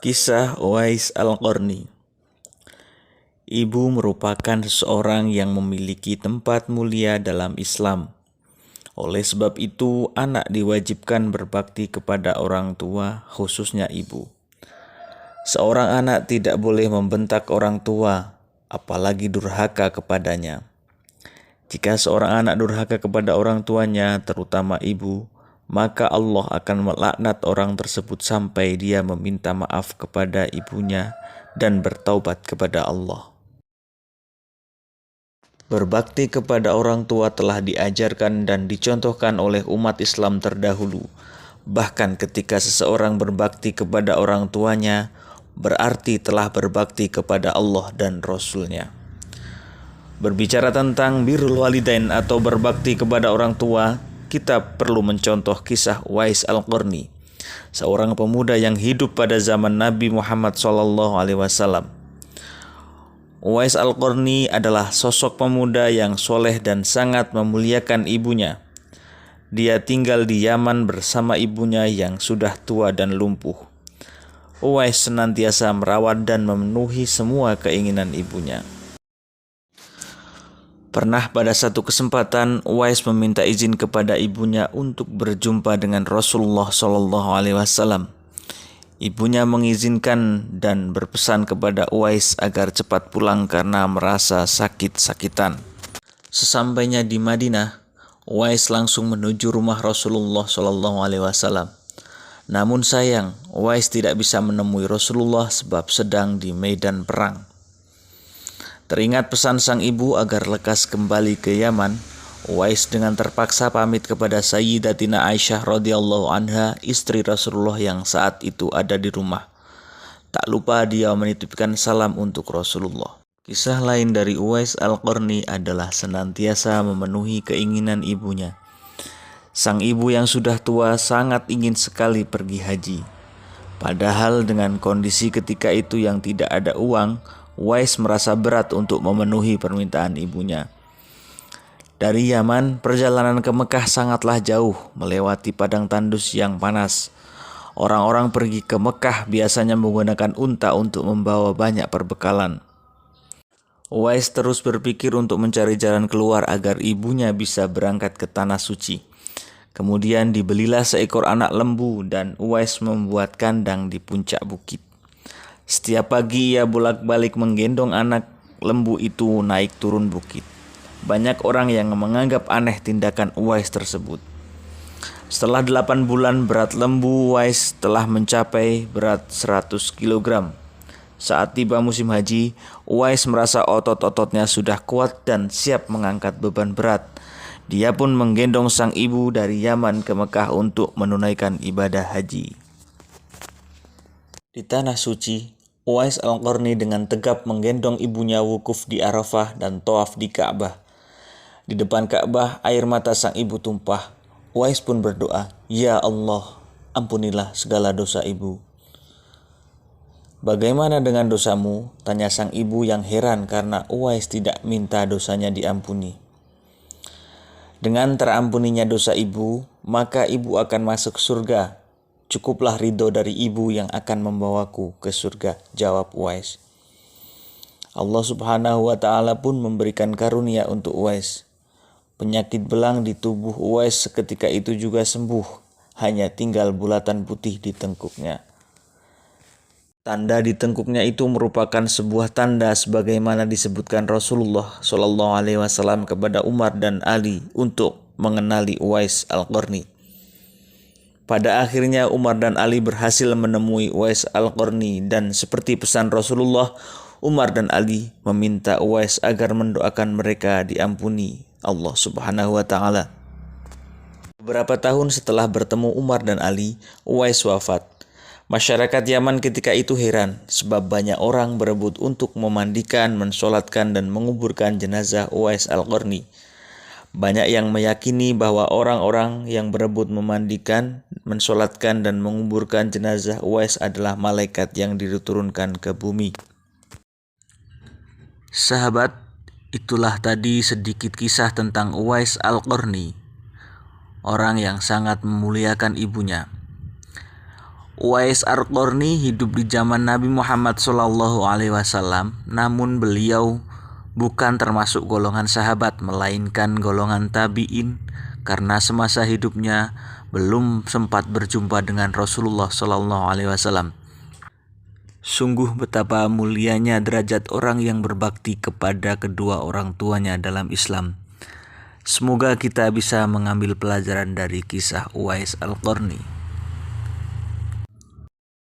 Kisah Uwais Al-Qarni. Ibu merupakan seseorang yang memiliki tempat mulia dalam Islam. Oleh sebab itu, anak diwajibkan berbakti kepada orang tua, khususnya ibu. Seorang anak tidak boleh membentak orang tua, apalagi durhaka kepadanya. Jika seorang anak durhaka kepada orang tuanya, terutama ibu, maka Allah akan melaknat orang tersebut sampai dia meminta maaf kepada ibunya dan bertaubat kepada Allah. Berbakti kepada orang tua telah diajarkan dan dicontohkan oleh umat Islam terdahulu. Bahkan ketika seseorang berbakti kepada orang tuanya, berarti telah berbakti kepada Allah dan Rasul-Nya. Berbicara tentang birrul walidain atau berbakti kepada orang tua, kita perlu mencontoh kisah Uwais Al-Qarni, seorang pemuda yang hidup pada zaman Nabi Muhammad SAW. Uwais Al-Qarni adalah sosok pemuda yang soleh dan sangat memuliakan ibunya. Dia tinggal di Yaman bersama ibunya yang sudah tua dan lumpuh. Uwais senantiasa merawat dan memenuhi semua keinginan ibunya. Pernah pada satu kesempatan, Uwais meminta izin kepada ibunya untuk berjumpa dengan Rasulullah SAW. Ibunya mengizinkan dan berpesan kepada Uwais agar cepat pulang karena merasa sakit-sakitan. Sesampainya di Madinah, Uwais langsung menuju rumah Rasulullah SAW. Namun sayang, Uwais tidak bisa menemui Rasulullah sebab sedang di medan perang. Teringat pesan sang ibu agar lekas kembali ke Yaman, Uwais dengan terpaksa pamit kepada Sayyidatina Aisyah radhiyallahu anha, istri Rasulullah yang saat itu ada di rumah. Tak lupa dia menitipkan salam untuk Rasulullah. Kisah lain dari Uwais Al-Qarni adalah senantiasa memenuhi keinginan ibunya. Sang ibu yang sudah tua sangat ingin sekali pergi haji. Padahal dengan kondisi ketika itu yang tidak ada uang, Uwais merasa berat untuk memenuhi permintaan ibunya. Dari Yaman, perjalanan ke Mekah sangatlah jauh, melewati padang tandus yang panas. Orang-orang pergi ke Mekah biasanya menggunakan unta untuk membawa banyak perbekalan. Uwais terus berpikir untuk mencari jalan keluar agar ibunya bisa berangkat ke Tanah Suci. Kemudian dibelilah seekor anak lembu dan Uwais membuat kandang di puncak bukit. Setiap pagi ia bolak-balik menggendong anak lembu itu naik turun bukit. Banyak orang yang menganggap aneh tindakan Uwais tersebut. Setelah 8 bulan berat lembu Uwais telah mencapai berat 100 kg. Saat tiba musim haji, Uwais merasa otot-ototnya sudah kuat dan siap mengangkat beban berat. Dia pun menggendong sang ibu dari Yaman ke Mekah untuk menunaikan ibadah haji. Di Tanah Suci, Uwais Al-Qarni dengan tegap menggendong ibunya wukuf di Arafah dan tawaf di Ka'bah. Di depan Ka'bah, air mata sang ibu tumpah. Uwais pun berdoa, "Ya Allah, ampunilah segala dosa ibu." "Bagaimana dengan dosamu?" tanya sang ibu yang heran karena Uwais tidak minta dosanya diampuni. "Dengan terampuninya dosa ibu, maka ibu akan masuk surga. Cukuplah ridho dari ibu yang akan membawaku ke surga," jawab Uwais. Allah Subhanahu wa Ta'ala pun memberikan karunia untuk Uwais. Penyakit belang di tubuh Uwais seketika itu juga sembuh, hanya tinggal bulatan putih di tengkuknya. Tanda di tengkuknya itu merupakan sebuah tanda sebagaimana disebutkan Rasulullah SAW kepada Umar dan Ali untuk mengenali Uwais Al-Qarni. Pada akhirnya Umar dan Ali berhasil menemui Uwais Al-Qarni dan seperti pesan Rasulullah, Umar dan Ali meminta Uwais agar mendoakan mereka diampuni Allah Subhanahu wa Ta'ala. Beberapa tahun setelah bertemu Umar dan Ali, Uwais wafat. Masyarakat Yaman ketika itu heran sebab banyak orang berebut untuk memandikan, mensolatkan dan menguburkan jenazah Uwais Al-Qarni. Banyak yang meyakini bahwa orang-orang yang berebut memandikan, mensolatkan dan menguburkan jenazah Uwais adalah malaikat yang diturunkan ke bumi. Sahabat, itulah tadi sedikit kisah tentang Uwais Al-Qarni, orang yang sangat memuliakan ibunya. Uwais Al-Qarni hidup di zaman Nabi Muhammad SAW, namun beliau bukan termasuk golongan sahabat, melainkan golongan tabi'in, karena semasa hidupnya belum sempat berjumpa dengan Rasulullah SAW. Sungguh betapa mulianya derajat orang yang berbakti kepada kedua orang tuanya dalam Islam. Semoga kita bisa mengambil pelajaran dari kisah Uwais Al-Qarni.